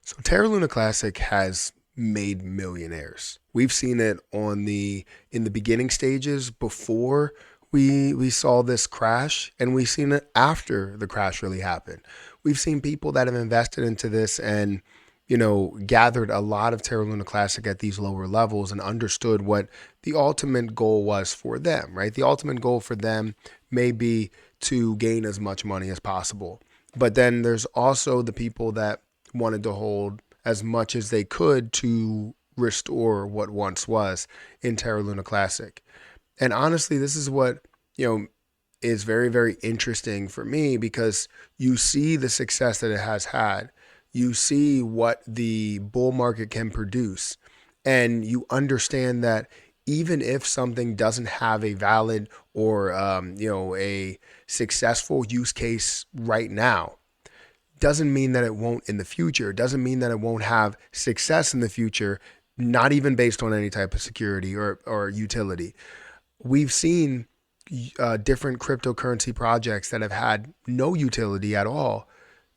So Terra Luna Classic has made millionaires. We've seen it in the beginning stages before we saw this crash, and we've seen it after the crash really happened. We've seen people that have invested into this and gathered a lot of Terra Luna Classic at these lower levels and understood what the ultimate goal was for them, right? The ultimate goal for them may be to gain as much money as possible. But then there's also the people that wanted to hold as much as they could to restore what once was in Terra Luna Classic. And honestly, this is what, you know, is very, very interesting for me because you see the success that it has had. You see what the bull market can produce. And you understand that even if something doesn't have a valid or, a successful use case right now, doesn't mean that it won't in the future. Doesn't mean that it won't have success in the future, not even based on any type of security or utility. We've seen different cryptocurrency projects that have had no utility at all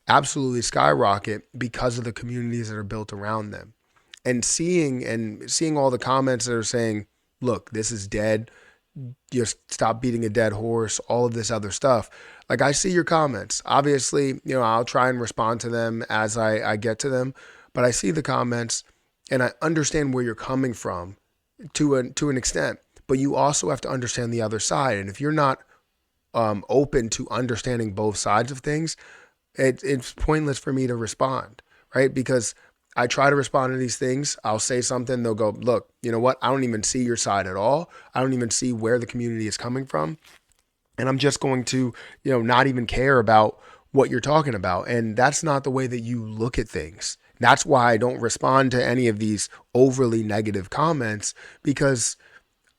absolutely skyrocket because of the communities that are built around them. And seeing all the comments that are saying, look, this is dead, just stop beating a dead horse, all of this other stuff. Like, I see your comments. Obviously, I'll try and respond to them as I get to them, but I see the comments and I understand where you're coming from to an extent. But you also have to understand the other side. And if you're not open to understanding both sides of things, it's pointless for me to respond, right? Because I try to respond to these things. I'll say something. They'll go, look, you know what? I don't even see your side at all. I don't even see where the community is coming from. And I'm just going to, not even care about what you're talking about. And that's not the way that you look at things. That's why I don't respond to any of these overly negative comments, because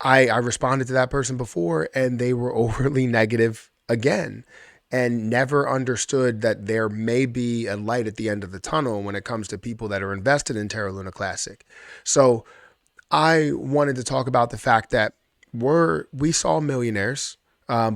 I responded to that person before and they were overly negative again and never understood that there may be a light at the end of the tunnel when it comes to people that are invested in Terra Luna Classic. So I wanted to talk about the fact that we saw millionaires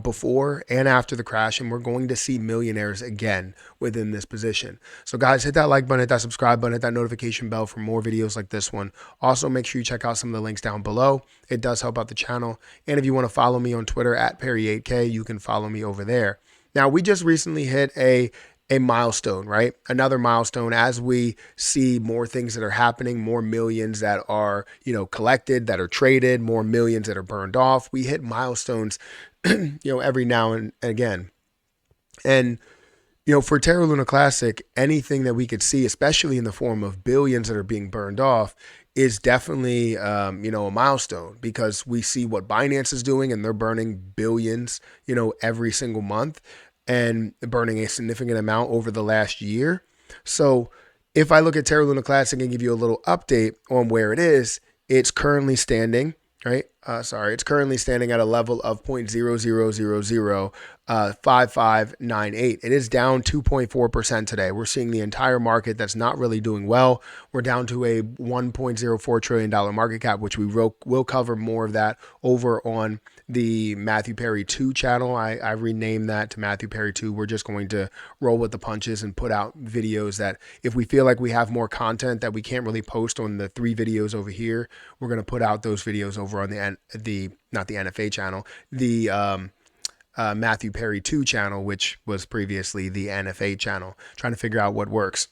before and after the crash, and we're going to see millionaires again within this position. So guys, hit that like button, hit that subscribe button, hit that notification bell for more videos like this one. Also, make sure you check out some of the links down below. It does help out the channel. And if you want to follow me on Twitter at Perry8K, you can follow me over there. Now, we just recently hit a milestone, right? Another milestone as we see more things that are happening, more millions that are, collected, that are traded, more millions that are burned off. We hit milestones, every now and again. And, for Terra Luna Classic, anything that we could see, especially in the form of billions that are being burned off, is definitely, a milestone, because we see what Binance is doing and they're burning billions, every single month, and burning a significant amount over the last year. So if I look at Terra Luna Classic and give you a little update on where it is, it's currently standing, right? It's currently standing at a level of 0.00005598. It is down 2.4% today. We're seeing the entire market that's not really doing well. We're down to a $1.04 trillion market cap, which we will cover more of that over on the Matthew Perry 2 channel. I renamed that to Matthew Perry 2. We're just going to roll with the punches and put out videos that if we feel like we have more content that we can't really post on the 3 videos over here, we're going to put out those videos over on not the NFA channel, the Matthew Perry 2 channel, which was previously the NFA channel, trying to figure out what works.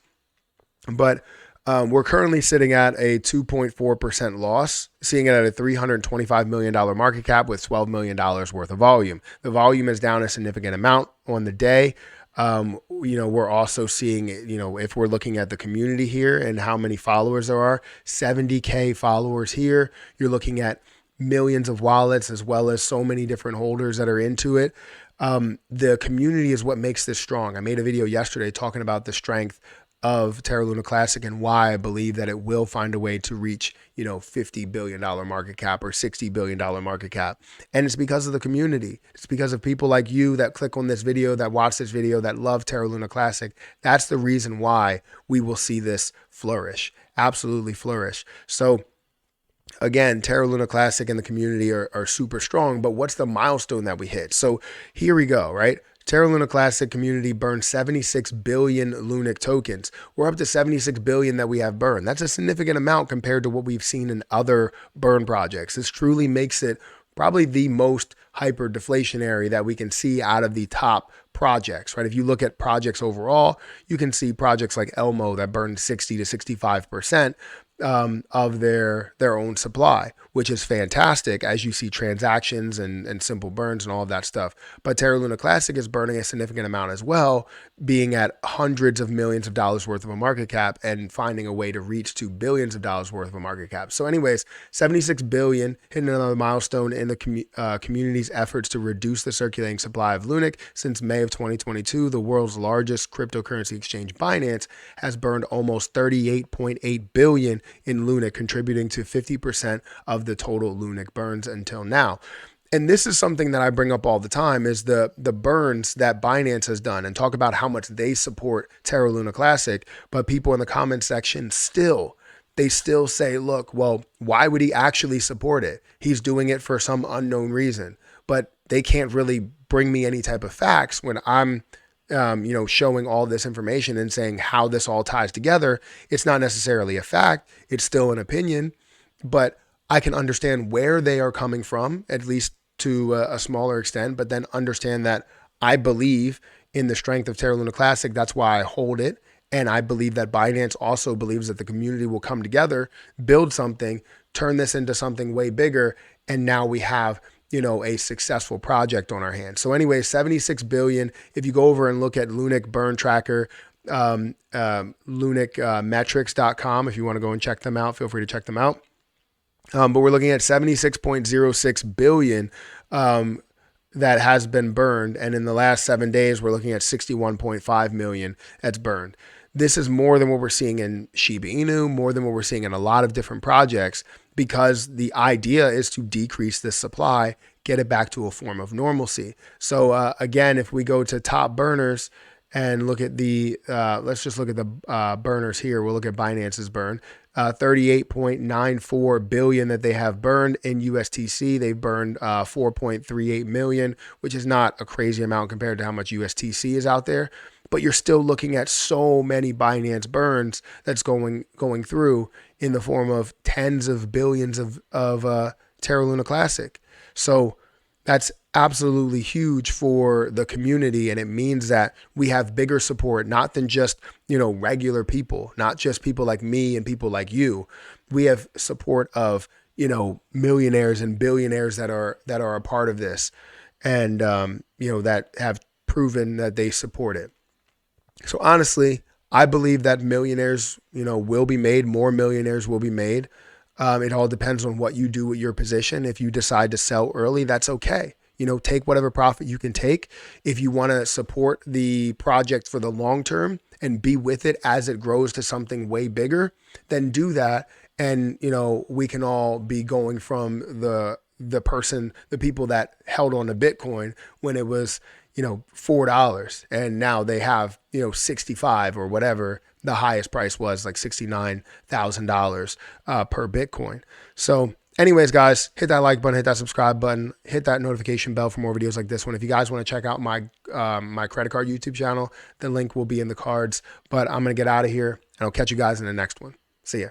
But we're currently sitting at a 2.4% loss, seeing it at a $325 million market cap with $12 million worth of volume. The volume is down a significant amount on the day. We're also seeing, if we're looking at the community here and how many followers there are, 70K followers here. You're looking at millions of wallets, as well as so many different holders that are into it. The community is what makes this strong. I made a video yesterday talking about the strength of Terra Luna Classic and why I believe that it will find a way to reach, $50 billion market cap or $60 billion market cap. And it's because of the community. It's because of people like you that click on this video, that watch this video, that love Terra Luna Classic. That's the reason why we will see this flourish, absolutely flourish. So again, Terra Luna Classic and the community are super strong, but what's the milestone that we hit? So here we go, right? Terra Luna Classic community burned 76 billion Lunic tokens. We're up to 76 billion that we have burned. That's a significant amount compared to what we've seen in other burn projects. This truly makes it probably the most hyper deflationary that we can see out of the top projects, right? If you look at projects overall, you can see projects like Elmo that burned 60 to 65% of their own supply, which is fantastic as you see transactions and simple burns and all of that stuff. But Terra Luna Classic is burning a significant amount as well, being at hundreds of millions of dollars worth of a market cap and finding a way to reach to billions of dollars worth of a market cap. So anyways, 76 billion, hitting another milestone in the community's efforts to reduce the circulating supply of Lunic. Since May of 2022, the world's largest cryptocurrency exchange, Binance, has burned almost 38.8 billion in Lunic, contributing to 50% of the total Lunic burns until now. And this is something that I bring up all the time, is the burns that Binance has done, and talk about how much they support Terra Luna Classic. But people in the comment section still say, look, well, why would he actually support it? He's doing it for some unknown reason. But they can't really bring me any type of facts when I'm showing all this information and saying how this all ties together. It's not necessarily a fact. It's still an opinion, but I can understand where they are coming from, at least to a smaller extent, but then understand that I believe in the strength of Terra Luna Classic. That's why I hold it. And I believe that Binance also believes that the community will come together, build something, turn this into something way bigger. And now we have a successful project on our hands. So anyway, 76 billion. If you go over and look at Lunic Burn Tracker, lunicmetrics.com, if you want to go and check them out, feel free to check them out. But we're looking at 76.06 billion that has been burned. And in the last 7 days, we're looking at 61.5 million that's burned. This is more than what we're seeing in Shiba Inu, more than what we're seeing in a lot of different projects, because the idea is to decrease this supply, get it back to a form of normalcy. So again, if we go to top burners and look at let's just look at the burners here. We'll look at Binance's burn. 38.94 billion that they have burned in USTC. They've burned 4.38 million, which is not a crazy amount compared to how much USTC is out there. But you're still looking at so many Binance burns that's going through in the form of tens of billions of Terra Luna Classic. So that's absolutely huge for the community. And it means that we have bigger support, not than just, regular people, not just people like me and people like you. We have support of, millionaires and billionaires that are a part of this, and, that have proven that they support it. So honestly, I believe that millionaires, will be made. More millionaires will be made. It all depends on what you do with your position. If you decide to sell early, that's okay. Take whatever profit you can take. If you want to support the project for the long term and be with it as it grows to something way bigger, then do that. And, we can all be going from the people that held on to Bitcoin when it was, $4, and now they have, 65 or whatever the highest price was, like $69,000 per Bitcoin. So anyways, guys, hit that like button, hit that subscribe button, hit that notification bell for more videos like this one. If you guys want to check out my credit card YouTube channel, the link will be in the cards. But I'm going to get out of here, and I'll catch you guys in the next one. See ya.